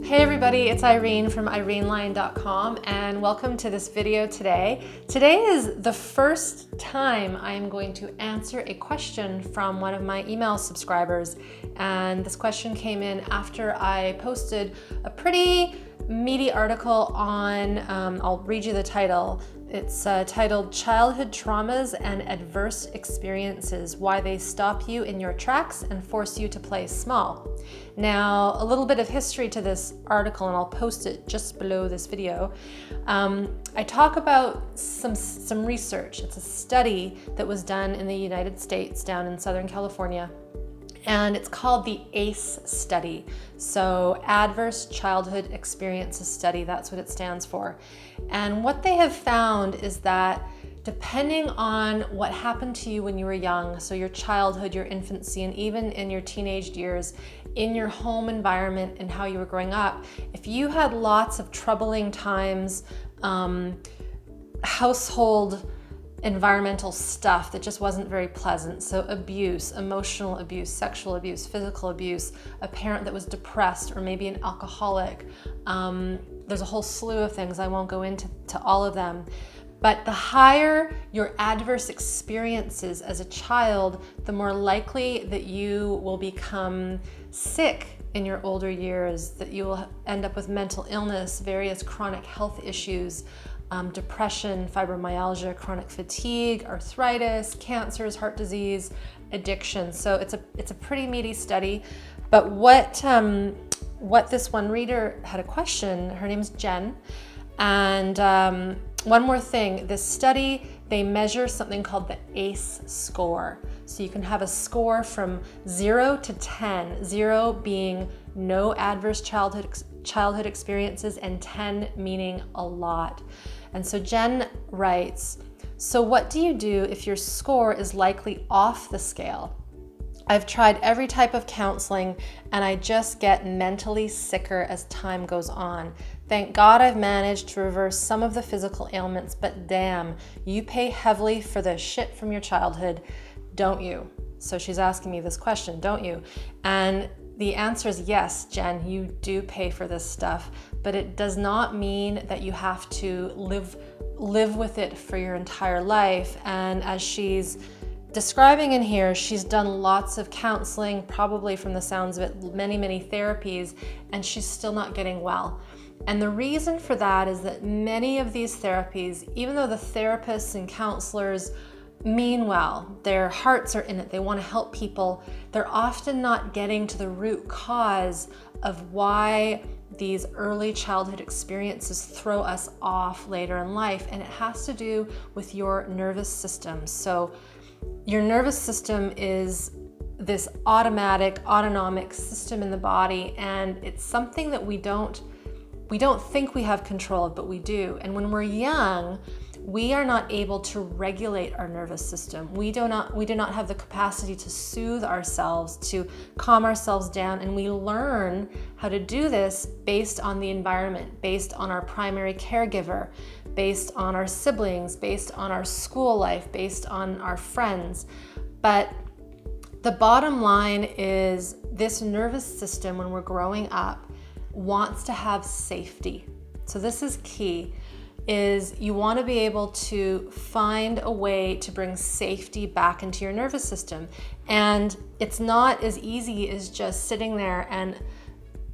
Hey everybody, it's Irene from irenelion.com and welcome to this video today. Today is the first time I'm going to answer a question from one of my email subscribers, and this question came in after I posted a pretty meaty article on, I'll read you the title. It's titled Childhood Traumas and Adverse Experiences, Why They Stop You in Your Tracks and Force You to Play Small. Now, a little bit of history to this article, and I'll post it just below this video. I talk about some research. It's a study that was done in the United States down in Southern California, and it's called the ACE study. So Adverse Childhood Experiences Study, that's what it stands for. And what they have found is that depending on what happened to you when you were young, so your childhood, your infancy, and even in your teenage years, in your home environment and how you were growing up, if you had lots of troubling times, household environmental stuff that just wasn't very pleasant, so abuse, emotional abuse, sexual abuse, physical abuse, a parent that was depressed or maybe an alcoholic, there's a whole slew of things. I won't go into all of them. But the higher your adverse experiences as a child, the more likely that you will become sick in your older years, that you will end up with mental illness, various chronic health issues, depression, fibromyalgia, chronic fatigue, arthritis, cancers, heart disease, addiction. So it's a pretty meaty study. But what this one reader had a question, her name's Jen, and one more thing, this study, they measure something called the ACE score. So you can have a score from 0 to 10, 0 being no adverse childhood experiences and 10 meaning a lot. And so Jen writes, so what do you do if your score is likely off the scale? I've tried every type of counseling and I just get mentally sicker as time goes on. Thank God I've managed to reverse some of the physical ailments, but damn, you pay heavily for the shit from your childhood, don't you? So she's asking me this question, don't you? And the answer is yes, Jen, you do pay for this stuff, but it does not mean that you have to live with it for your entire life. And as she's describing in here, she's done lots of counseling, probably from the sounds of it, many therapies, and she's still not getting well. And the reason for that is that many of these therapies, even though the therapists and counselors mean well, their hearts are in it, they want to help people, they're often not getting to the root cause of why these early childhood experiences throw us off later in life. And it has to do with your nervous system. So your nervous system is this autonomic system in the body, and it's something that we don't think we have control of, but we do. And when we're young, we are not able to regulate our nervous system. We do not have the capacity to soothe ourselves, to calm ourselves down, and we learn how to do this based on the environment, based on our primary caregiver, based on our siblings, based on our school life, based on our friends. But the bottom line is this nervous system, when we're growing up, wants to have safety. So this is key, is you want to be able to find a way to bring safety back into your nervous system. And it's not as easy as just sitting there and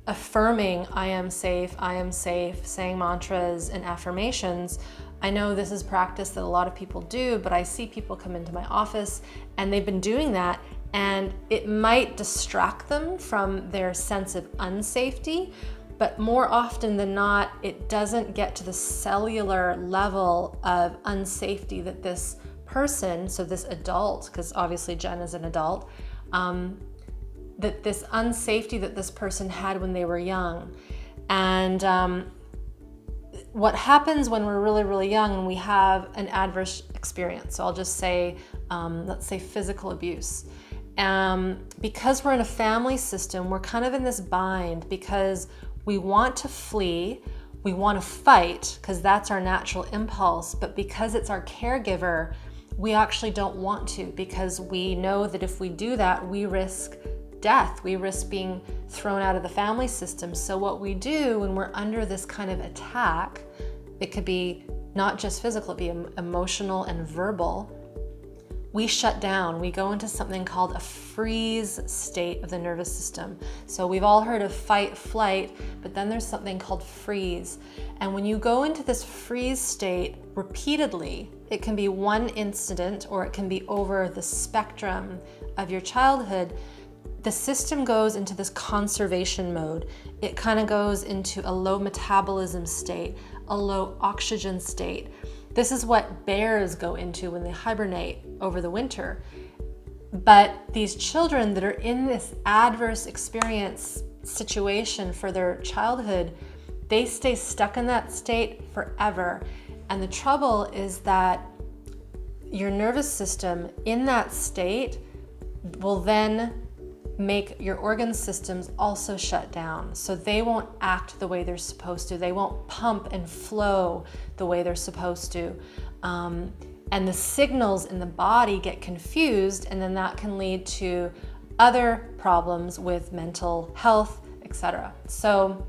affirming, I am safe, saying mantras and affirmations. I know this is practice that a lot of people do, but I see people come into my office and they've been doing that, and it might distract them from their sense of unsafety, but more often than not, it doesn't get to the cellular level of unsafety that this person, so this adult, because obviously Jen is an adult, that this unsafety that this person had when they were young. And what happens when we're really young and we have an adverse experience, so I'll just say, let's say physical abuse. Because we're in a family system, we're kind of in this bind because we want to flee, we want to fight because that's our natural impulse, but because it's our caregiver, we actually don't want to, because we know that if we do that, we risk death. We risk being thrown out of the family system. So what we do when we're under this kind of attack, it could be not just physical, it could be emotional and verbal. We shut down. We go into something called a freeze state of the nervous system. So we've all heard of fight, flight, but then there's something called freeze. And when you go into this freeze state repeatedly, it can be one incident or it can be over the spectrum of your childhood, the system goes into this conservation mode. It kind of goes into a low metabolism state, a low oxygen state. This is what bears go into when they hibernate over the winter. But these children that are in this adverse experience situation for their childhood, they stay stuck in that state forever. And the trouble is that your nervous system in that state will then make your organ systems also shut down. So they won't act the way they're supposed to. They won't pump and flow the way they're supposed to. And the signals in the body get confused, and then that can lead to other problems with mental health, etc. So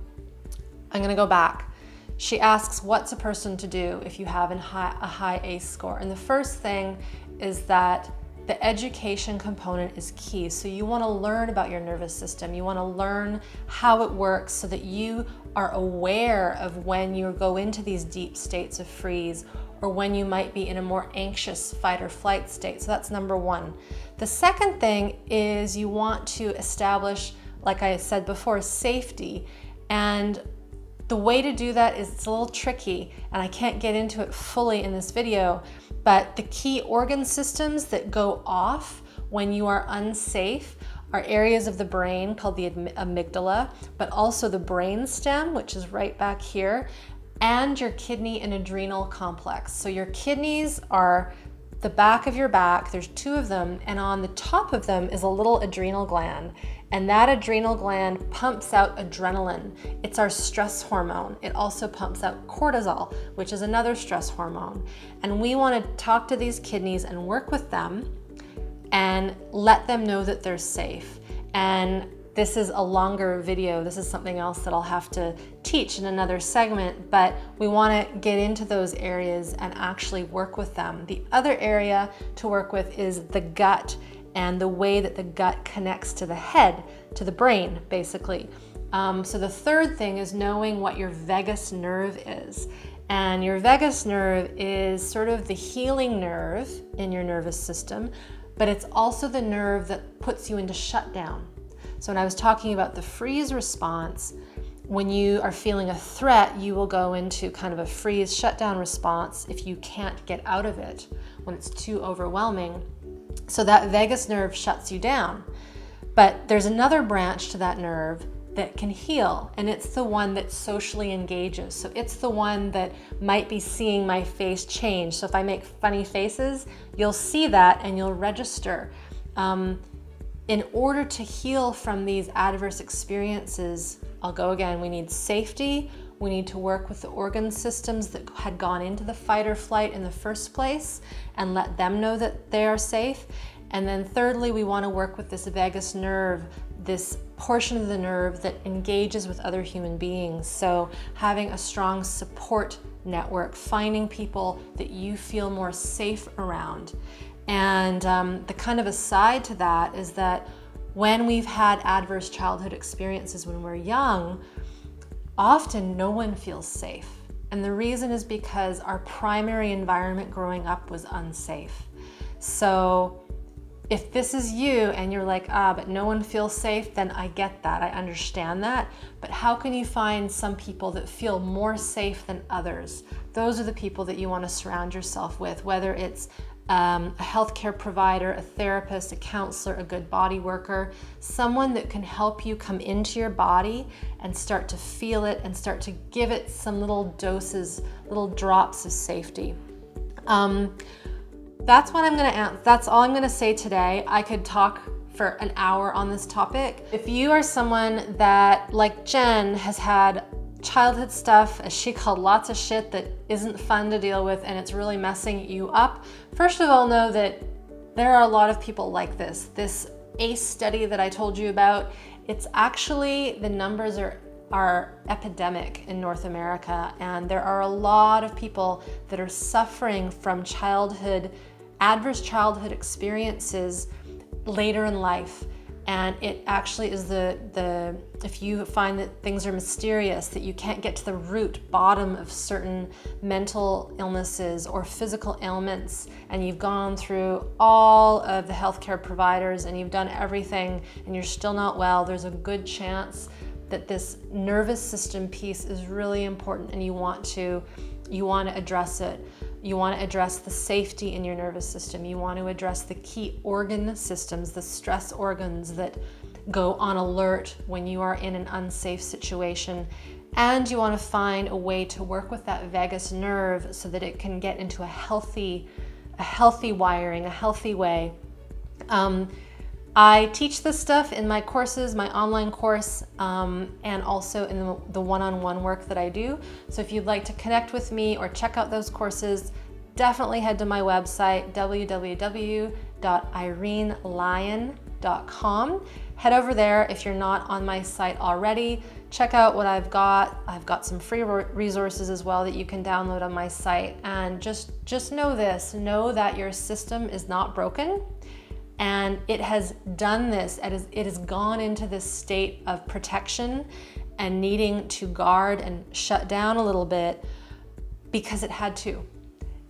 I'm gonna go back. She asks, what's a person to do if you have a high ACE score? And the first thing is that the education component is key. So you want to learn about your nervous system. You want to learn how it works so that you are aware of when you go into these deep states of freeze or when you might be in a more anxious fight or flight state. So that's number one. The second thing is you want to establish, like I said before, safety. And the way to do that is it's a little tricky, and I can't get into it fully in this video, but the key organ systems that go off when you are unsafe are areas of the brain called the amygdala, but also the brain stem, which is right back here, and your kidney and adrenal complex. So your kidneys are the back of your back, there's two of them, and on the top of them is a little adrenal gland. And that adrenal gland pumps out adrenaline. It's our stress hormone. It also pumps out cortisol, which is another stress hormone. And we want to talk to these kidneys and work with them and let them know that they're safe. And this is a longer video. This is something else that I'll have to teach in another segment, but we want to get into those areas and actually work with them. The other area to work with is the gut and the way that the gut connects to the head, to the brain, basically. So the third thing is knowing what your vagus nerve is. And your vagus nerve is sort of the healing nerve in your nervous system, but it's also the nerve that puts you into shutdown. So when I was talking about the freeze response, when you are feeling a threat, you will go into kind of a freeze shutdown response if you can't get out of it, when it's too overwhelming. So that vagus nerve shuts you down. But there's another branch to that nerve that can heal, and it's the one that socially engages. So it's the one that might be seeing my face change. So if I make funny faces, you'll see that and you'll register. In order to heal from these adverse experiences, I'll go again, we need safety. We need to work with the organ systems that had gone into the fight or flight in the first place and let them know that they are safe. And then thirdly, we want to work with this vagus nerve, this portion of the nerve that engages with other human beings. So having a strong support network, finding people that you feel more safe around. And the kind of aside to that is that when we've had adverse childhood experiences when we're young, often no one feels safe. And the reason is because our primary environment growing up was unsafe. So if this is you and you're like, but no one feels safe, then I get that, I understand that. But how can you find some people that feel more safe than others? Those are the people that you want to surround yourself with, whether it's a healthcare provider, a therapist, a counselor, a good body worker, someone that can help you come into your body and start to feel it and start to give it some little doses, little drops of safety. That's what I'm gonna that's all I'm gonna say today. I could talk for an hour on this topic. If you are someone that, like Jen, has had childhood stuff, as she called, lots of shit that isn't fun to deal with and it's really messing you up, first of all, know that there are a lot of people like this. This ACE study that I told you about, it's actually, the numbers are epidemic in North America, and there are a lot of people that are suffering from adverse childhood experiences later in life. And it actually is if you find that things are mysterious, that you can't get to the root bottom of certain mental illnesses or physical ailments, and you've gone through all of the healthcare providers and you've done everything and you're still not well, there's a good chance that this nervous system piece is really important, and you want to address it. You want to address the safety in your nervous system. You want to address the key organ systems, the stress organs that go on alert when you are in an unsafe situation. And you want to find a way to work with that vagus nerve so that it can get into a healthy wiring, a healthy way. I teach this stuff in my courses, my online course, and also in the one-on-one work that I do. So if you'd like to connect with me or check out those courses, definitely head to my website, www.irenelyon.com. Head over there if you're not on my site already. Check out what I've got. I've got some free resources as well that you can download on my site. And just know that your system is not broken. And it has done this, it has gone into this state of protection and needing to guard and shut down a little bit because it had to.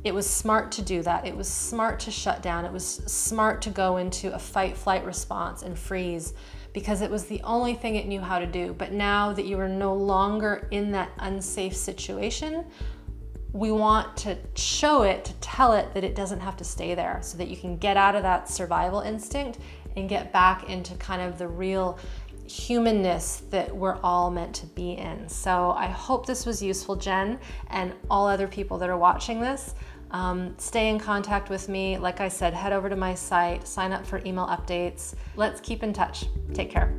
It was smart to do that. It was smart to shut down. It was smart to go into a fight-flight response and freeze because it was the only thing it knew how to do. But now that you are no longer in that unsafe situation, we want to show it, to tell it that it doesn't have to stay there, so that you can get out of that survival instinct and get back into kind of the real humanness that we're all meant to be in. So I hope this was useful, Jen, and all other people that are watching this. Stay in contact with me. Like I said, head over to my site, sign up for email updates. Let's keep in touch. Take care.